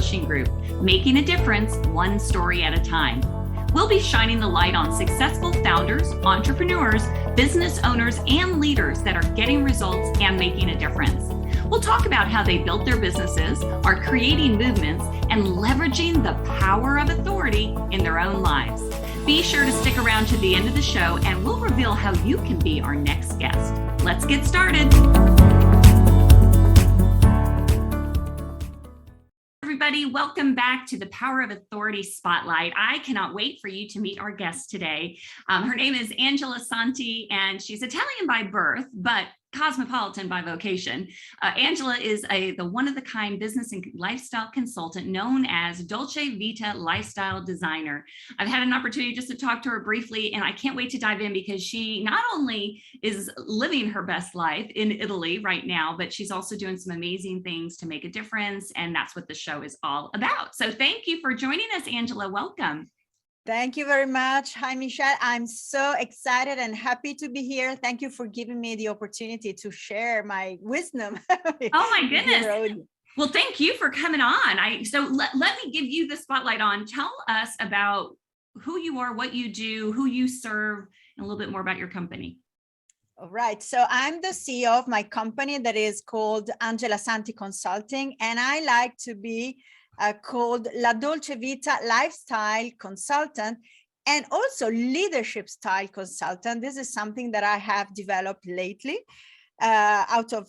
publishing group, making a difference one story at a time. We'll be shining the light on successful founders, entrepreneurs, business owners, and leaders that are getting results and making a difference. We'll talk about how they built their businesses, are creating movements, and leveraging the power of authority in their own lives. Be sure to stick around to the end of the show, and we'll reveal how you can be our next guest. Let's get started. Everybody, welcome back to the Power of Authority Spotlight. I cannot wait for you to meet our guest today. Her name is Angela Santi, and she's Italian by birth, but cosmopolitan by vocation. Angela is the one-of-a-kind business and lifestyle consultant known as Dolce Vita Lifestyle Designer. I've had an opportunity just to talk to her briefly, and I can't wait to dive in because she not only is living her best life in Italy right now, but she's also doing some amazing things to make a difference, and that's what the show is all about. So thank you for joining us, Angela. Welcome. Thank you very much. Hi, Michelle. I'm so excited and happy to be here. Thank you for giving me the opportunity to share my wisdom. Oh my goodness. Well, thank you for coming on. So let me give you the spotlight on. Tell us about who you are, what you do, who you serve, and a little bit more about your company. All right. So I'm the CEO of my company that is called Angela Santi Consulting, and I like to be called La Dolce Vita Lifestyle Consultant and also Leadership Style Consultant. This is something that I have developed lately out of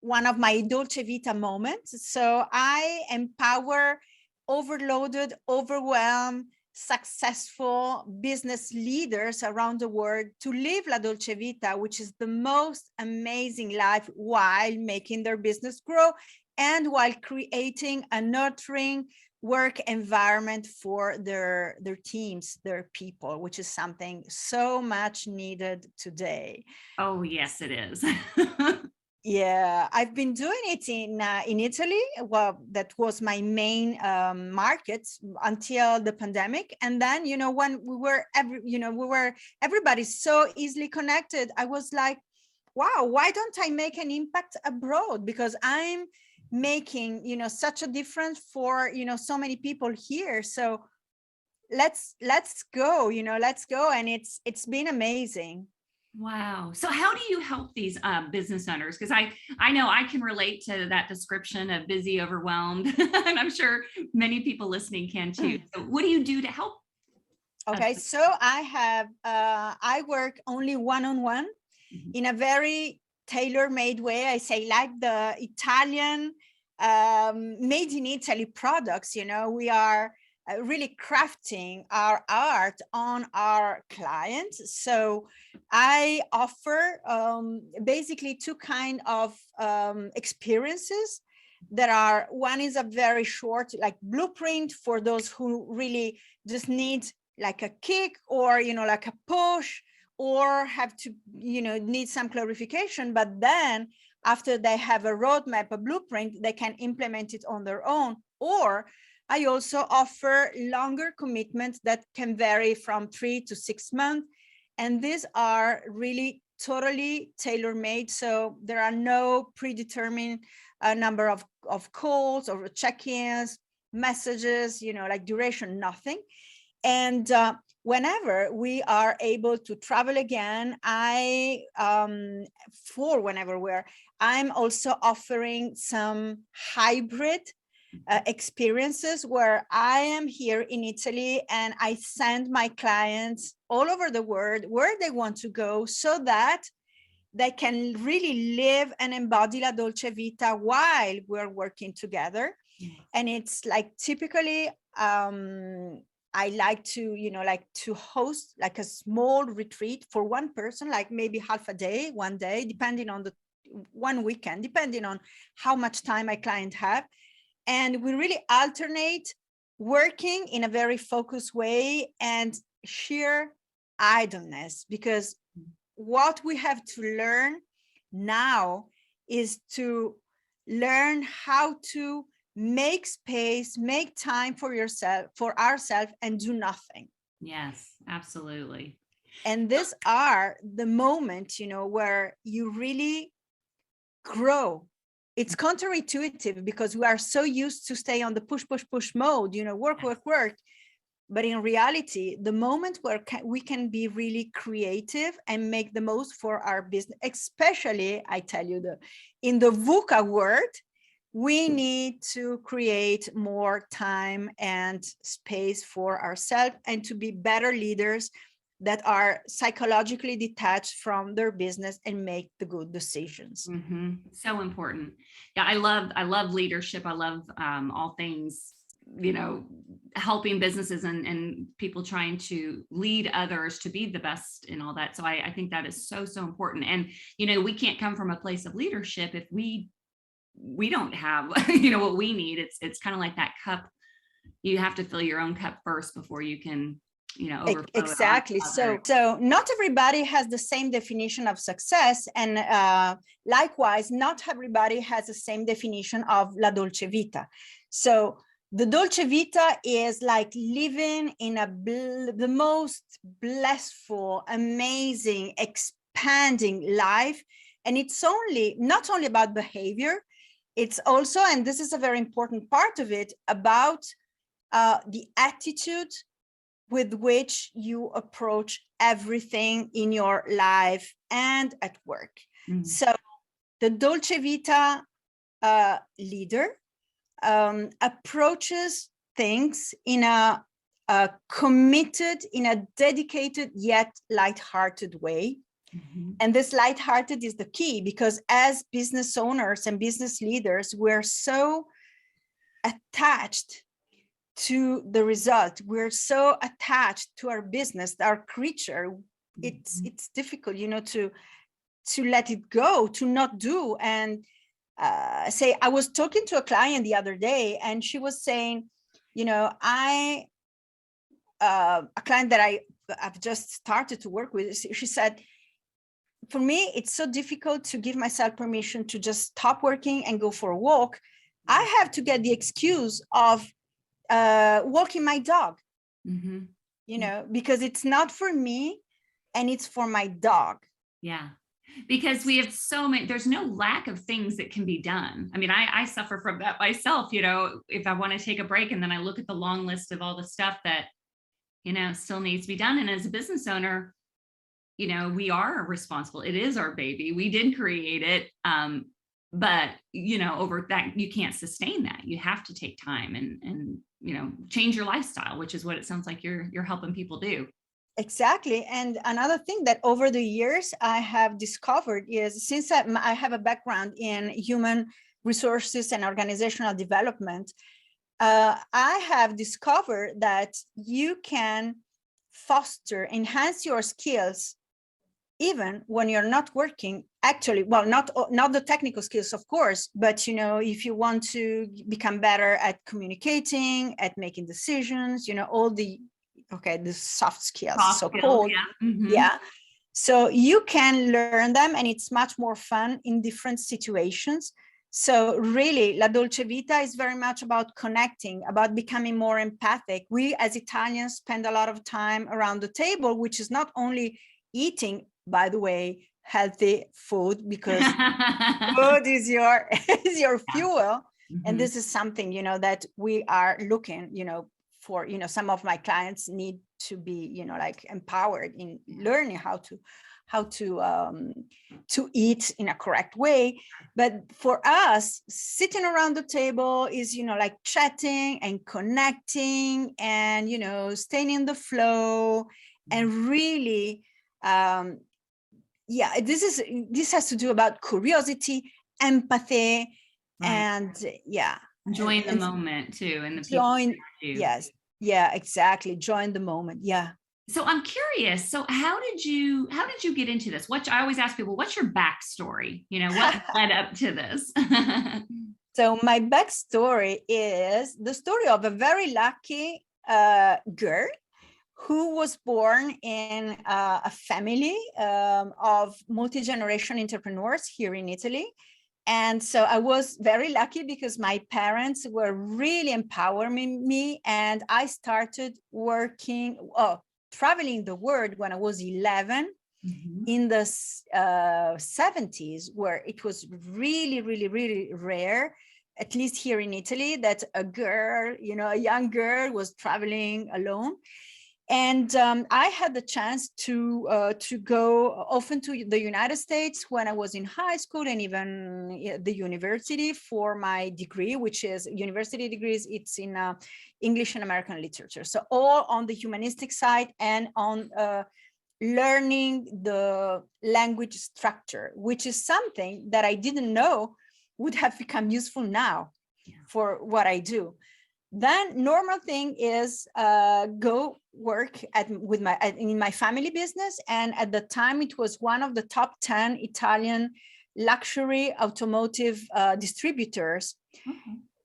one of my Dolce Vita moments. So I empower overloaded, overwhelmed, successful business leaders around the world to live La Dolce Vita, which is the most amazing life while making their business grow and while creating a nurturing work environment for their teams, their people, which is something so much needed today. Oh, yes, it is. Yeah, I've been doing it in Italy. Well, that was my main market until the pandemic. And then, when everybody's so easily connected, I was like, wow, why don't I make an impact abroad? Because I'm making, such a difference for, so many people here. So let's go, let's go. And it's been amazing. Wow. So how do you help these business owners? Because I know I can relate to that description of busy, overwhelmed, and I'm sure many people listening can too. So what do you do to help? Okay, so I work only one-on-one in a very tailor-made way. I say like the Italian made in Italy products, we are really crafting our art on our clients. So I offer basically two kind of experiences that are, one is a very short like blueprint for those who really just need like a kick or, like a push, or have to, need some clarification, but then after they have a roadmap, a blueprint, they can implement it on their own. Or I also offer longer commitments that can vary from 3 to 6 months. And these are really totally tailor-made. So there are no predetermined number of calls or check-ins, messages, like duration, nothing. And whenever we are able to travel again, I'm also offering some hybrid experiences where I am here in Italy and I send my clients all over the world where they want to go so that they can really live and embody La Dolce Vita while we're working together. And it's like typically, I like to host like a small retreat for one person, like maybe half a day, one day, depending on one weekend, depending on how much time my client have. And we really alternate working in a very focused way and sheer idleness, because what we have to learn now is to learn how to make space, make time for yourself, for ourselves, and do nothing. Yes, absolutely. And these are the moments, where you really grow it's counterintuitive because we are so used to stay on the push mode, work. But in reality, the moment where we can be really creative and make the most for our business, especially, I tell you, in the VUCA world, we need to create more time and space for ourselves and to be better leaders that are psychologically detached from their business and make the good decisions. Mm-hmm. So important. Yeah, I love leadership. I love all things, helping businesses and people trying to lead others to be the best in all that. So I think that is so important. And, we can't come from a place of leadership if we don't have, what we need. It's kind of like that cup. You have to fill your own cup first before you can, overflow. Exactly. So not everybody has the same definition of success. And likewise, not everybody has the same definition of La Dolce Vita. So the Dolce Vita is like living in the most blissful, amazing, expanding life. And it's not only about behavior, it's also, and this is a very important part of it, about the attitude with which you approach everything in your life and at work. Mm-hmm. So the Dolce Vita leader approaches things in a committed, in a dedicated yet lighthearted way. Mm-hmm. And this lighthearted is the key, because as business owners and business leaders, we're so attached to the result. We're so attached to our business, our creature. It's difficult, to let it go, to not do. And say, I was talking to a client the other day, and she was saying, a client that I've just started to work with, she said, for me, it's so difficult to give myself permission to just stop working and go for a walk. I have to get the excuse of walking my dog, because it's not for me and it's for my dog. Yeah. Because we have so many, there's no lack of things that can be done. I mean, I suffer from that myself, if I want to take a break and then I look at the long list of all the stuff that, still needs to be done. And as a business owner, we are responsible. It is our baby. We did create it. But, over that, you can't sustain that. You have to take time and change your lifestyle, which is what it sounds like you're helping people do. Exactly. And another thing that over the years I have discovered is, since I have a background in human resources and organizational development, I have discovered that you can enhance your skills even when you're not working. Actually, well, not the technical skills, of course, but if you want to become better at communicating, at making decisions, all the soft skills, so-called. Yeah. Mm-hmm. Yeah. So you can learn them, and it's much more fun in different situations. So really, La Dolce Vita is very much about connecting, about becoming more empathic. We as Italians spend a lot of time around the table, which is not only eating, by the way, healthy food, because food is your fuel. Mm-hmm. And this is something, that we are looking, for, some of my clients need to be, empowered in learning how to eat in a correct way. But for us, sitting around the table is, chatting and connecting and, staying in the flow, and really, this has to do about curiosity, empathy, right. And enjoying the moment too, and the people. Yes, yeah, exactly. Join the moment. Yeah. So I'm curious. So how did you get into this? I always ask people, what's your backstory? What led up to this? So my backstory is the story of a very lucky girl who was born in a family of multi-generation entrepreneurs here in Italy. And so I was very lucky because my parents were really empowering me, and I started traveling the world when I was 11. in the 70s, where it was really, really, really rare, at least here in Italy, that a girl, a young girl was traveling alone. And I had the chance to go often to the United States when I was in high school, and even the university for my degree, which is university degrees. It's in English and American literature. So all on the humanistic side and on learning the language structure, which is something that I didn't know would have become useful now for what I do. Then normal thing is go work in my family business. And at the time, it was one of the top 10 Italian luxury automotive distributors.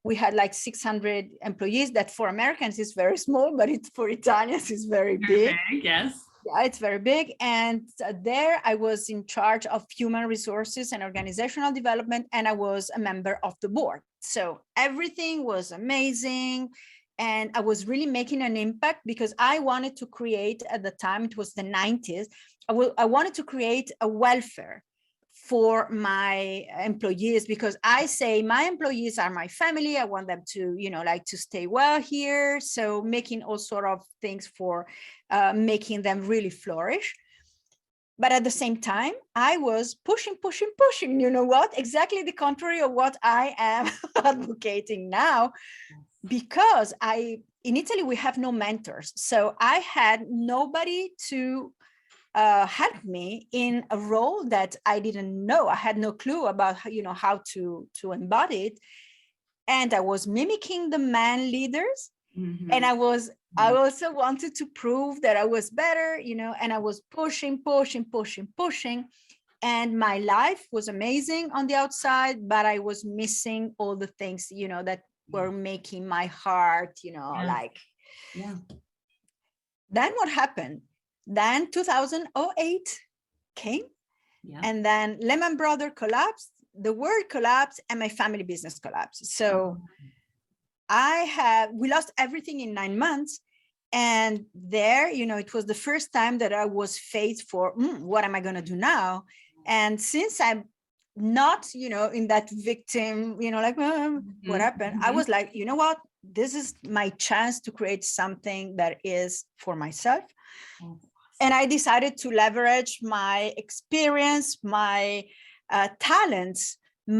We had like 600 employees. That for Americans is very small, but for Italians is very big. Yes. Yeah, it's very big. And there I was in charge of human resources and organizational development, and I was a member of the board. So everything was amazing. And I was really making an impact because I wanted to create, at the time, it was the 90s, I wanted to create a welfare for my employees, because I say my employees are my family. I want them to, to stay well here. So making all sort of things for making them really flourish. But at the same time, I was pushing, you know what? Exactly the contrary of what I am advocating now, because in Italy, we have no mentors. So I had nobody to help me in a role that I didn't know. I had no clue about, how to embody it. And I was mimicking the man leaders. And I also wanted to prove that I was better, and I was pushing. And my life was amazing on the outside, but I was missing all the things, that were making my heart, Then what happened? Then 2008 came, and then Lehman Brothers collapsed, the world collapsed, and my family business collapsed. So we lost everything in 9 months. And there, it was the first time that I was faced for, what am I going to do now? And since I'm not, in that victim, what happened? I was like, you know what? This is my chance to create something that is for myself. And I decided to leverage my experience, my talents, all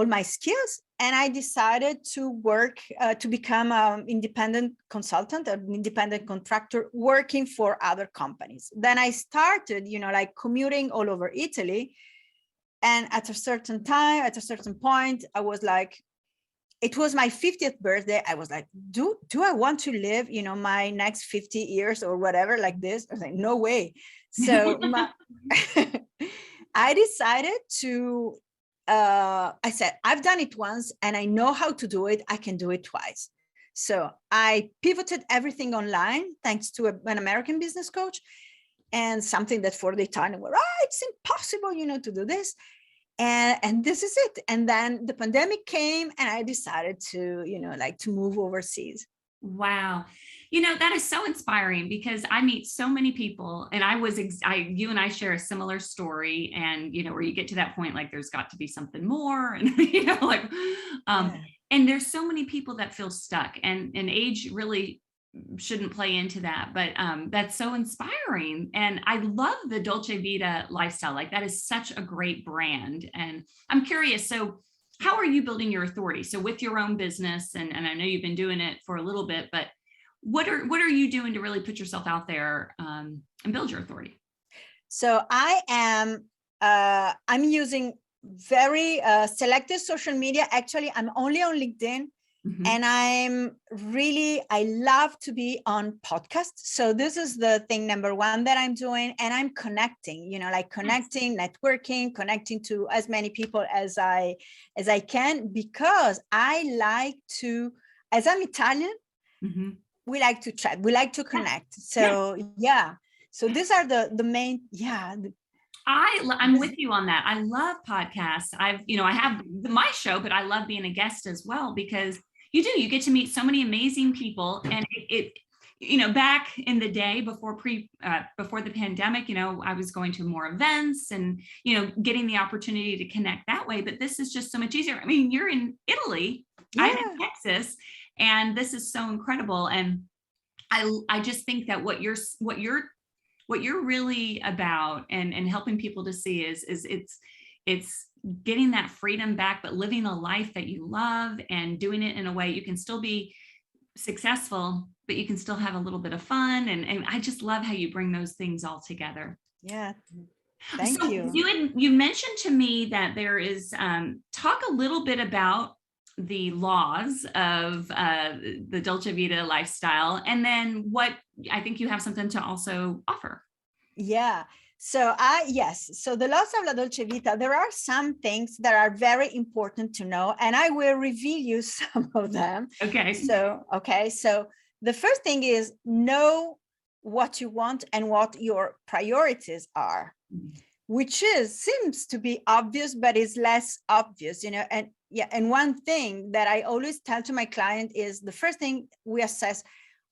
my skills. And I decided to work, to become an independent consultant, an independent contractor working for other companies. Then I started, commuting all over Italy. And at a certain point, I was like, it was my 50th birthday. I was like, do I want to live, my next 50 years or whatever like this? I was like, no way. So I decided to, I said, I've done it once and I know how to do it. I can do it twice. So I pivoted everything online, thanks to an American business coach, and something that for the Italian were, it's impossible, to do this. And this is it. And then the pandemic came and I decided to, to move overseas. Wow. That is so inspiring, because I meet so many people, and you and I share a similar story, and, where you get to that point, like there's got to be something more. And, and there's so many people that feel stuck, and age really shouldn't play into that, but that's so inspiring. And I love the Dolce Vita lifestyle. Like, that is such a great brand. And I'm curious, so how are you building your authority? So with your own business, and I know you've been doing it for a little bit, but what are you doing to really put yourself out there and build your authority? So I'm using very selective social media. Actually, I'm only on LinkedIn. And I love to be on podcasts. So this is the thing number one that I'm doing. And I'm connecting, networking, connecting to as many people as I can, because I like to, as I'm Italian, we like to chat, we like to connect. So so these are the main, I'm with you on that. I love podcasts. I have my show, but I love being a guest as well, because you get to meet so many amazing people, and back in the day before the pandemic, I was going to more events and, getting the opportunity to connect that way. But this is just so much easier. I mean, you're in Italy, I'm in Texas, and this is so incredible. And I just think that what you're really about and helping people to see is it's getting that freedom back, but living a life that you love and doing it in a way you can still be successful, but you can still have a little bit of fun. And I just love how you bring those things all together. Yeah. Thank so you. You mentioned to me that there is, talk a little bit about the laws of the Dolce Vita lifestyle, and then what I think you have something to also offer. Yeah. So so the laws of La Dolce Vita, there are some things that are very important to know, and I will reveal you some of them. Okay. So the first thing is know what you want and what your priorities are, which seems to be obvious, but is less obvious, and one thing that I always tell to my client is the first thing we assess: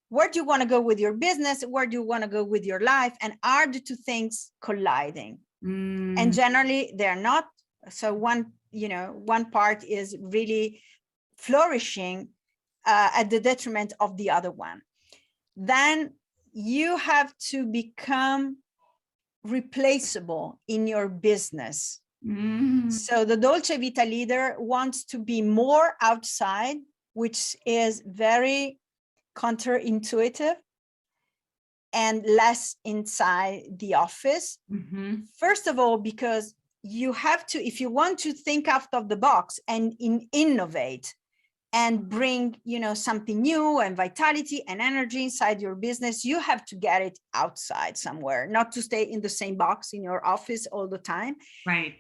where do you want to go with your business? Where do you want to go with your life? And are the two things colliding? And generally they're not. So one part is really flourishing at the detriment of the other one. Then you have to become replaceable in your business. So the Dolce Vita leader wants to be more outside, which is very counterintuitive, and less inside the office. First of all, because you have to, if you want to think out of the box and innovate and bring, something new and vitality and energy inside your business, you have to get it outside somewhere, not to stay in the same box in your office all the time. Right.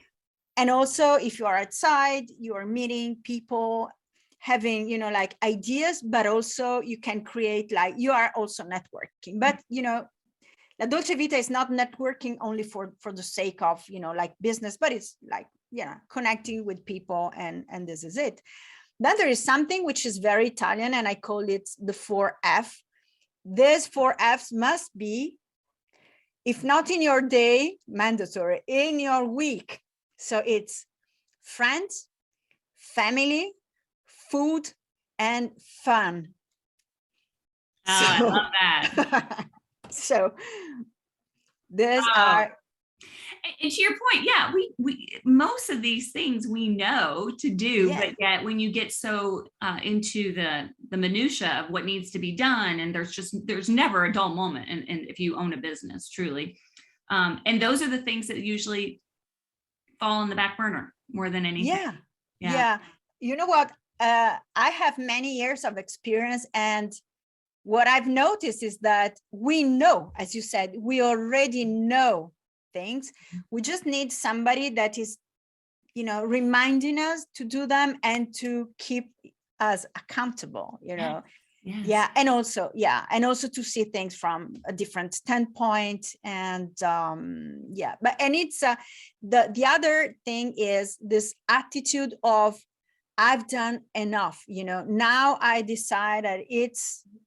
And also, if you are outside, you are meeting people, having, ideas, but also you can create, you are also networking. But, La Dolce Vita is not networking only for the sake of, business, but it's connecting with people, and this is it. Then there is something which is very Italian, and I call it the 4F. These 4Fs must be, if not in your day, mandatory, in your week. So it's friends, family, food, and fun. I love that. So these are. And to your point, yeah, we most of these things we know to do, but yet when you get so into the minutia of what needs to be done, and there's never a dull moment, and if you own a business, truly, and those are the things that usually fall on the back burner more than anything. Yeah. You know what? I have many years of experience, and what I've noticed is that we know, as you said, we already know things. We just need somebody that is, reminding us to do them and to keep us accountable, Yes. Yeah. And also to see things from a different standpoint. And but it's the other thing is this attitude of, I've done enough, now I decide that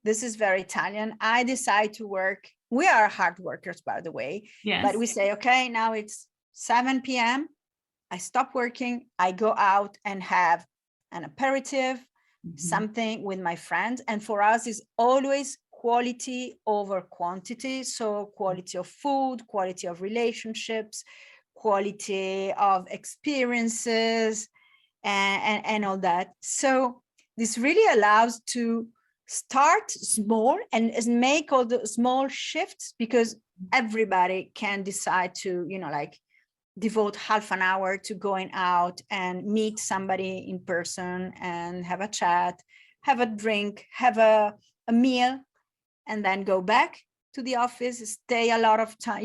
this is very Italian. I decide to work. We are hard workers, by the way, but we say, okay, now it's 7 p.m. I stop working. I go out and have an aperitif, something with my friends. And for us is always quality over quantity. So quality of food, quality of relationships, quality of experiences, and all that. So this really allows to start small and make all the small shifts, because everybody can decide to, devote half an hour to going out and meet somebody in person and have a chat, have a drink, have a meal, and then go back to the office, stay a lot of time,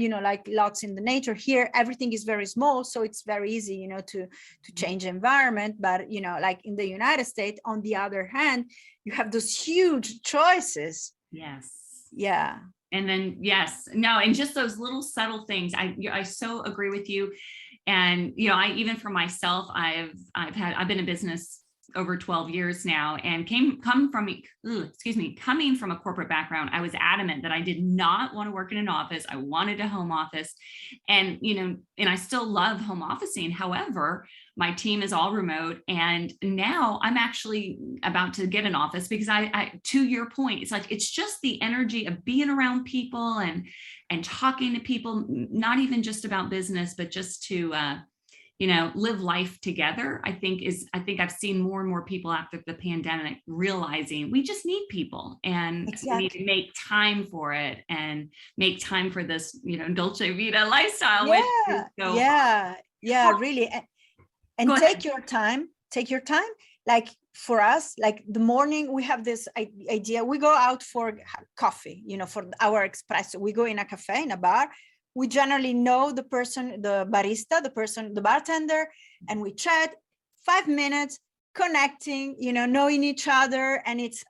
lots in the nature. Here, everything is very small, so it's very easy, to change environment. But, like in the United States, on the other hand, you have those huge choices. Yes. Yeah. And then, and just those little subtle things. I so agree with you. And, even for myself, I've been in business over 12 years now, and coming from a corporate background, I was adamant that I did not want to work in an office. I wanted a home office, and I still love home officing. However, my team is all remote, and now I'm actually about to get an office because I to your point, it's just the energy of being around people and talking to people, not even just about business, but just to live life together. I think I've seen more and more people after the pandemic realizing we just need people, and we need to make time for it and make time for this, Dolce Vita lifestyle. Really. And take your time. Like for us, like the morning, we have this idea. We go out for coffee, for our espresso. We go in a cafe, in a bar. We generally know the person, the barista, the bartender, and we chat 5 minutes, connecting, knowing each other. And it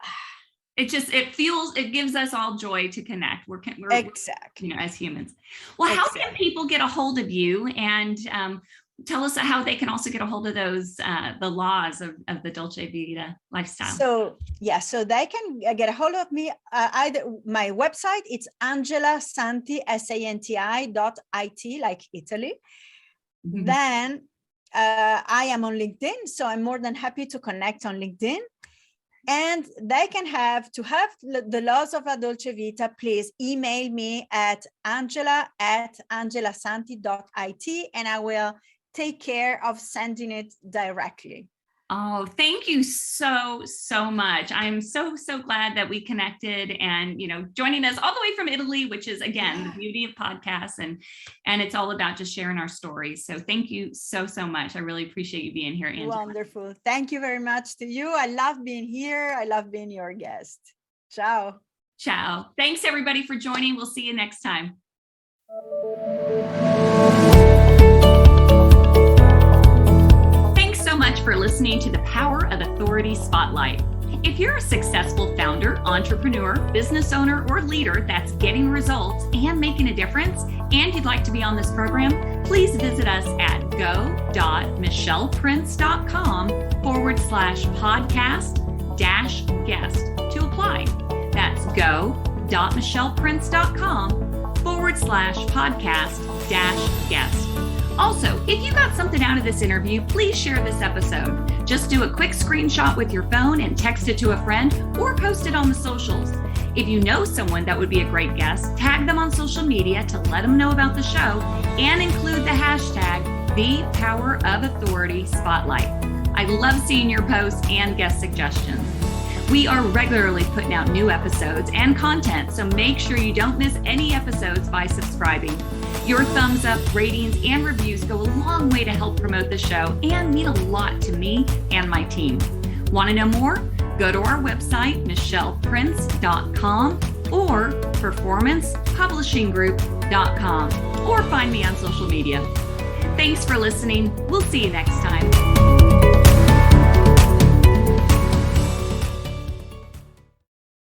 gives us all joy to connect. We're exactly, as humans. Well, how can people get a hold of you, and tell us how they can also get a hold of those, the laws of the Dolce Vita lifestyle? So they can get a hold of me. Either my website, it's Angela Santi, SANTI.IT, like Italy. Mm-hmm. Then I am on LinkedIn, so I'm more than happy to connect on LinkedIn. And they can have the laws of a Dolce Vita, please email me at angela@angelasanti.it, and I will take care of sending it directly. Oh, thank you so much. I'm so glad that we connected, and joining us all the way from Italy, which is again the beauty of podcasts, and it's all about just sharing our stories. So thank you so much. I really appreciate you being here, Angela. Wonderful. Thank you very much to you. I love being here. I love being your guest. Ciao. Thanks everybody for joining. We'll see you next time. So much for listening to the Power of Authority Spotlight. If you're a successful founder, entrepreneur, business owner, or leader that's getting results and making a difference, and you'd like to be on this program, please visit us at go.michelleprince.com/podcast-guest to apply. That's go.michelleprince.com/podcast-guest. Also, if you got something out of this interview, please share this episode. Just do a quick screenshot with your phone and text it to a friend, or post it on the socials. If you know someone that would be a great guest, tag them on social media to let them know about the show, and include the hashtag #ThePowerOfAuthoritySpotlight. I love seeing your posts and guest suggestions. We are regularly putting out new episodes and content, so make sure you don't miss any episodes by subscribing. Your thumbs up, ratings, and reviews go a long way to help promote the show and mean a lot to me and my team. Want to know more? Go to our website, michelleprince.com, or performancepublishinggroup.com, or find me on social media. Thanks for listening. We'll see you next time.